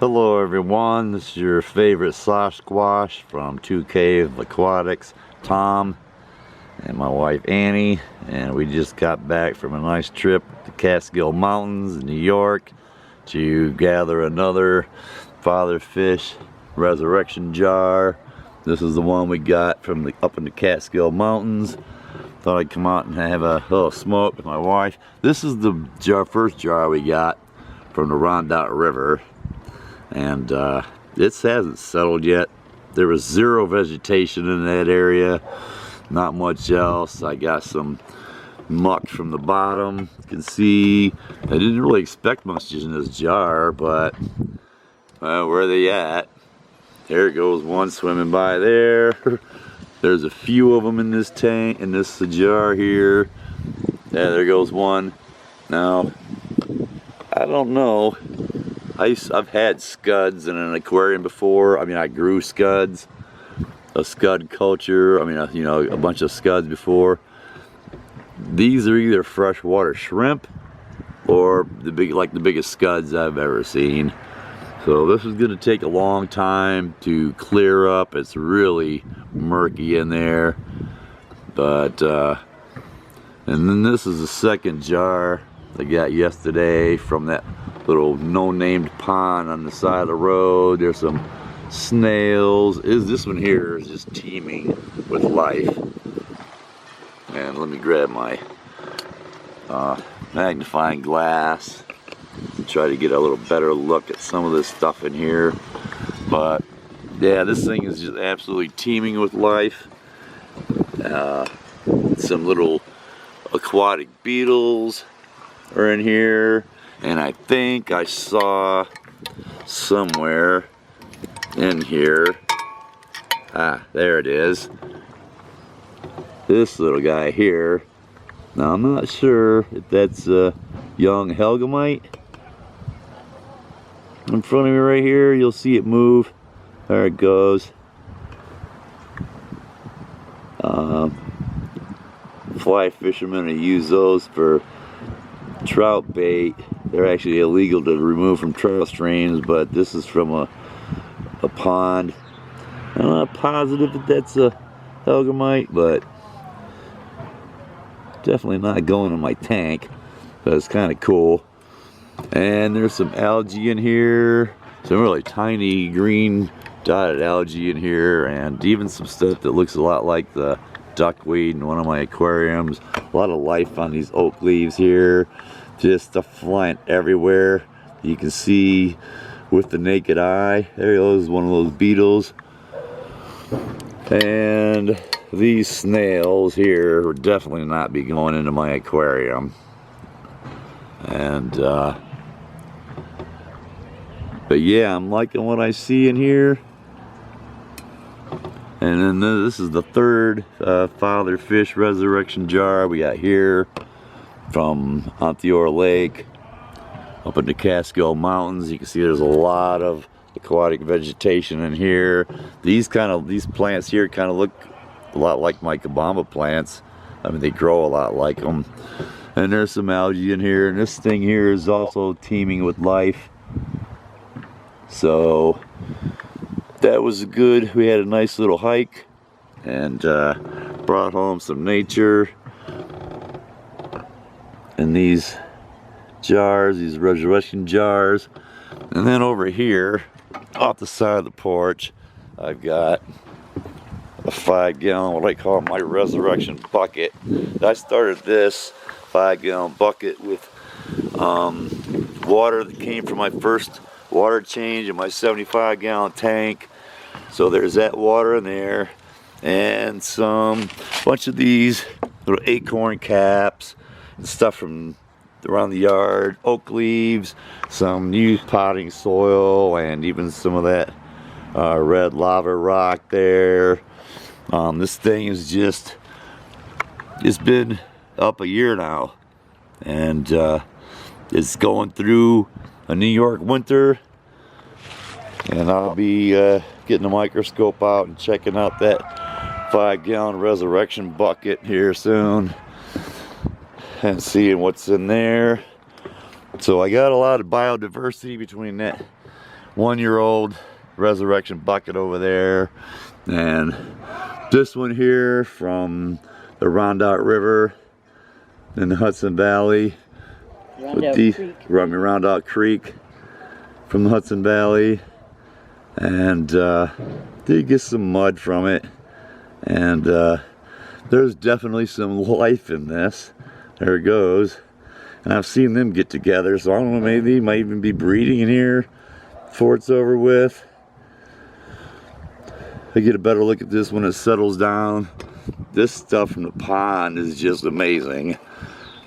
Hello everyone, this is your favorite soft squash from 2K Aquatics, Tom and my wife Annie, and we just got back from a nice trip to Catskill Mountains in New York to gather another father fish resurrection jar. This is the one we got from up in the Catskill Mountains. Thought I'd come out and have a little smoke with my wife. This is the first jar we got from the Rondout River. And it hasn't settled yet. There was zero vegetation in that area, not much else. I got some muck from the bottom. You can see I didn't really expect much in this jar, but where are they at? There goes one swimming by there. There's a few of them in this tank, in this jar here. Yeah, there goes one. Now, I don't know. I've had scuds in an aquarium before. I mean, I grew scuds, a scud culture. I mean, you know, a bunch of scuds before. These are either freshwater shrimp or the biggest scuds I've ever seen. So this is going to take a long time to clear up. It's really murky in there. But and then this is the second jar I got yesterday from that little no-named pond on the side of the road. There's some snails. This one here is just teeming with life. And let me grab my magnifying glass and try to get a little better look at some of this stuff in here. But yeah, this thing is just absolutely teeming with life. Some little aquatic beetles are in here. And I think I saw somewhere in here, there it is, this little guy here. Now I'm not sure if that's a young Hellgramite. In front of me right here, you'll see it move. There it goes. Fly fishermen use those for trout bait. They're actually illegal to remove from trout streams, but this is from a pond. I'm not positive if that's a Hellgramite, but definitely not going in my tank. But it's kind of cool. And there's some algae in here, some really tiny green dotted algae in here, and even some stuff that looks a lot like the duckweed in one of my aquariums. A lot of life on these oak leaves here. Just stuff flying everywhere. You can see with the naked eye. There goes one of those beetles. And these snails here would definitely not be going into my aquarium. And but yeah, I'm liking what I see in here. And then this is the third father fish resurrection jar we got here from Onteora Lake up in the Catskill Mountains. You can see there's a lot of aquatic vegetation in here. These plants here kind of look a lot like my Kabamba plants. I mean, they grow a lot like them. And there's some algae in here, and this thing here is also teeming with life. So that was good. We had a nice little hike and brought home some nature. In these jars, these resurrection jars. And then over here, off the side of the porch, I've got a 5-gallon, what I call my resurrection bucket. I started this 5-gallon bucket with water that came from my first water change in my 75-gallon tank. So there's that water in there, and some bunch of these little acorn caps and stuff from around the yard, oak leaves, some used potting soil, and even some of that red lava rock there. This thing is it's been up a year now, and it's going through a New York winter, and I'll be getting a microscope out and checking out that 5-gallon resurrection bucket here soon and seeing what's in there. So I got a lot of biodiversity between that 1-year-old resurrection bucket over there, and this one here from the Rondout River in the Hudson Valley. Rondout Creek from the Hudson Valley, and did get some mud from it, and there's definitely some life in this. There it goes. And I've seen them get together, so I don't know, maybe they might even be breeding in here before it's over with. I get a better look at this when it settles down. This stuff from the pond is just amazing.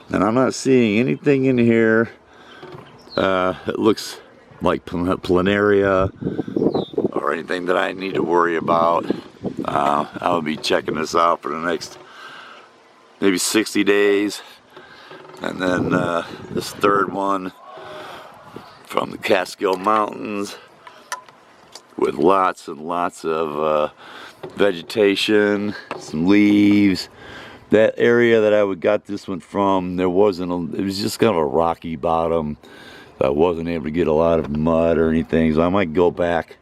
And I'm not seeing anything in here. It looks like planaria or anything that I need to worry about. I'll be checking this out for the next maybe 60 days. And then this third one from the Catskill Mountains with lots and lots of vegetation, some leaves. That area that I got this one from, it was just kind of a rocky bottom. I wasn't able to get a lot of mud or anything, so I might go back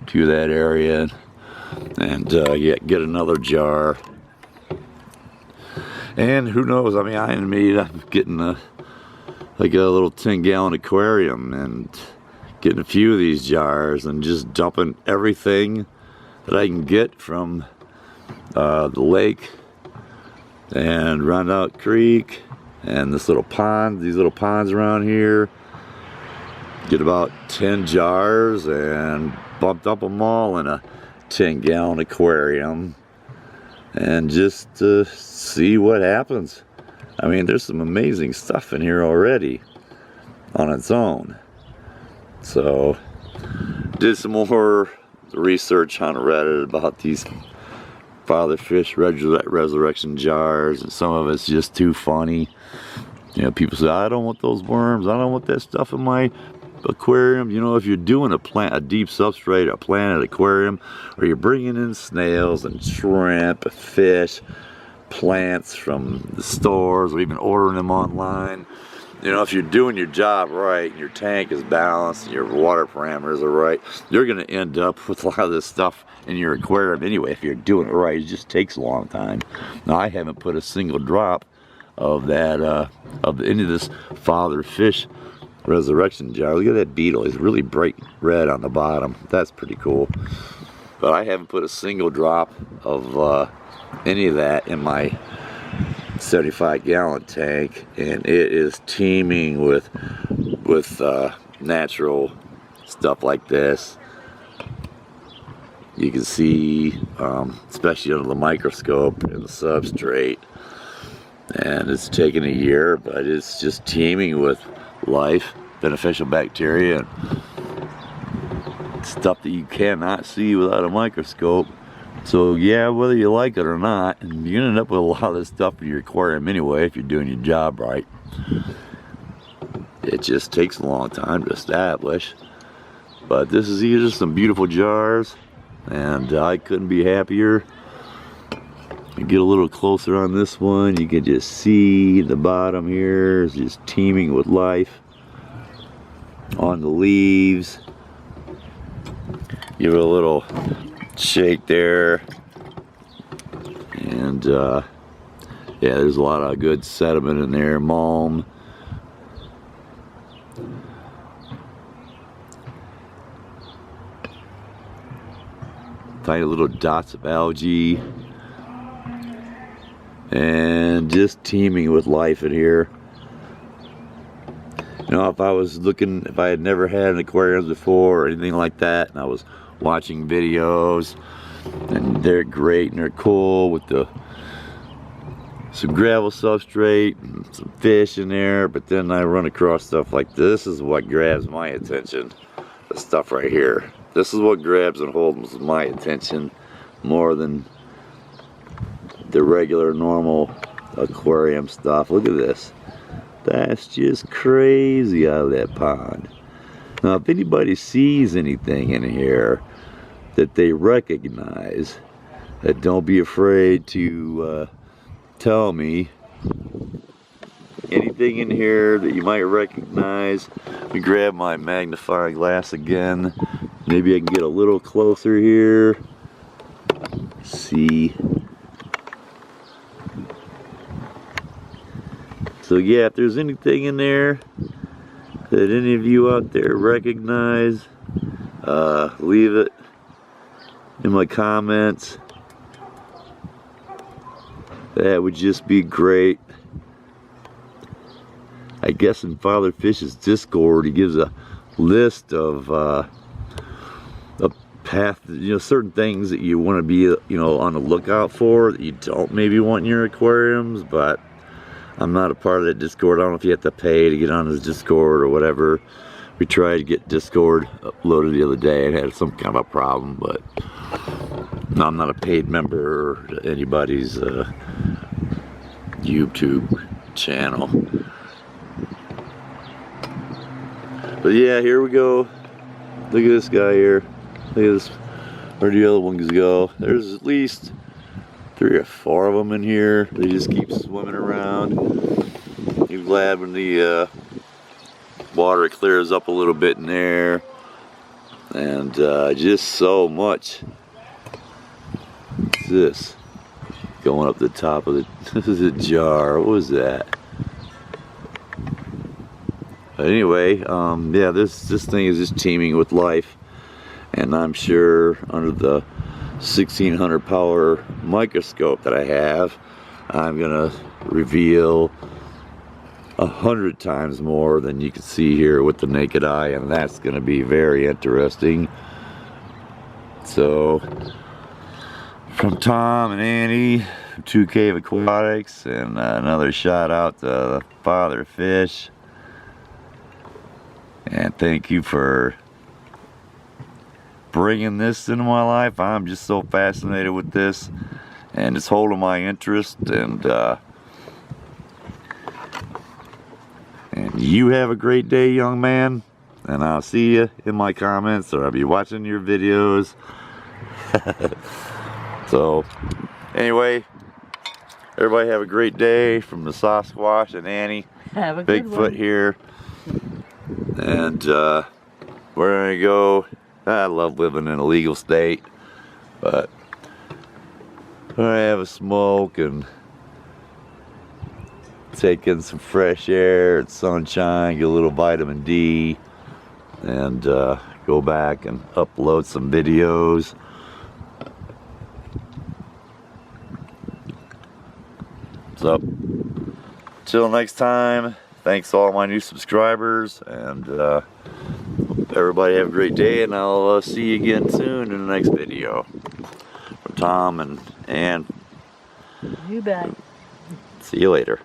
to that area and get another jar. And who knows, I mean, I ended up getting like a little 10-gallon aquarium and getting a few of these jars and just dumping everything that I can get from the lake and Rondout Creek and this little pond, these little ponds around here. Get about 10 jars and bumped up them all in a 10-gallon aquarium and just to see what happens. I mean, there's some amazing stuff in here already on its own. So did some more research on Reddit about these father fish resurrection jars, and some of it's just too funny. You know, people say, I don't want those worms, I don't want that stuff in my aquarium. You know, if you're doing a deep substrate, a planted aquarium, or you're bringing in snails and shrimp, fish, plants from the stores, or even ordering them online, you know, if you're doing your job right, and your tank is balanced, and your water parameters are right, you're going to end up with a lot of this stuff in your aquarium anyway. If you're doing it right, it just takes a long time. Now, I haven't put a single drop of that, of any of this father fish resurrection jar. Look at that beetle. It's really bright red on the bottom. That's pretty cool. But I haven't put a single drop of any of that in my 75-gallon tank, and it is teeming with natural stuff like this. You can see, especially under the microscope and the substrate, and it's taken a year, but it's just teeming with life, beneficial bacteria, and stuff that you cannot see without a microscope. So yeah, whether you like it or not, and you end up with a lot of this stuff in your aquarium anyway if you're doing your job right. It just takes a long time to establish. But this is these are some beautiful jars, and I couldn't be happier. You get a little closer on this one, you can just see the bottom here is just teeming with life on the leaves. Give it a little shake there, and yeah, there's a lot of good sediment in there, mulm. Tiny little dots of algae, and just teeming with life in here. You know, if I had never had an aquarium before or anything like that, and I was watching videos, and they're great and they're cool with some gravel substrate and some fish in there, but then I run across stuff like this is what grabs my attention. The stuff right here. This is what grabs and holds my attention more than the regular normal aquarium stuff. Look at this. That's just crazy out of that pond. Now, if anybody sees anything in here that they recognize, don't be afraid to tell me. anything in here that you might recognize. Let me grab my magnifying glass again. Maybe I can get a little closer here. See. So yeah, if there's anything in there that any of you out there recognize, leave it in my comments. That would just be great. I guess in Father Fish's Discord, he gives a list of a path, you know, certain things that you want to be, you know, on the lookout for that you don't maybe want in your aquariums. But I'm not a part of that Discord. I don't know if you have to pay to get on his Discord or whatever. We tried to get Discord uploaded the other day and had some kind of a problem, but no, I'm not a paid member to anybody's YouTube channel. But yeah, here we go. Look at this guy here. Look at this. Where do the other ones go? There's at least 3 or 4 of them in here. They just keep swimming around. You're glad when the water clears up a little bit in there. And just so much. What's this? Going up the top of the, this is a jar. What was that? But anyway, yeah, this thing is just teeming with life. And I'm sure under the 1600 power microscope that I have, I'm gonna reveal 100 times more than you can see here with the naked eye, and that's gonna be very interesting. So from Tom and Annie from 2 Cave Aquatics, and another shout out to Father Fish, and thank you for bringing this into my life. I'm just so fascinated with this, and it's holding my interest. And you have a great day, young man, and I'll see you in my comments, or I'll be watching your videos. So anyway, everybody have a great day from the Sasquatch and Annie. Have a good Bigfoot one. here, and we're gonna go. I love living in a legal state, but I have a smoke and take in some fresh air and sunshine, get a little vitamin D, and go back and upload some videos. So, till next time, thanks to all my new subscribers, and everybody have a great day, and I'll see you again soon in the next video. From Tom and Ann. You bet. See you later.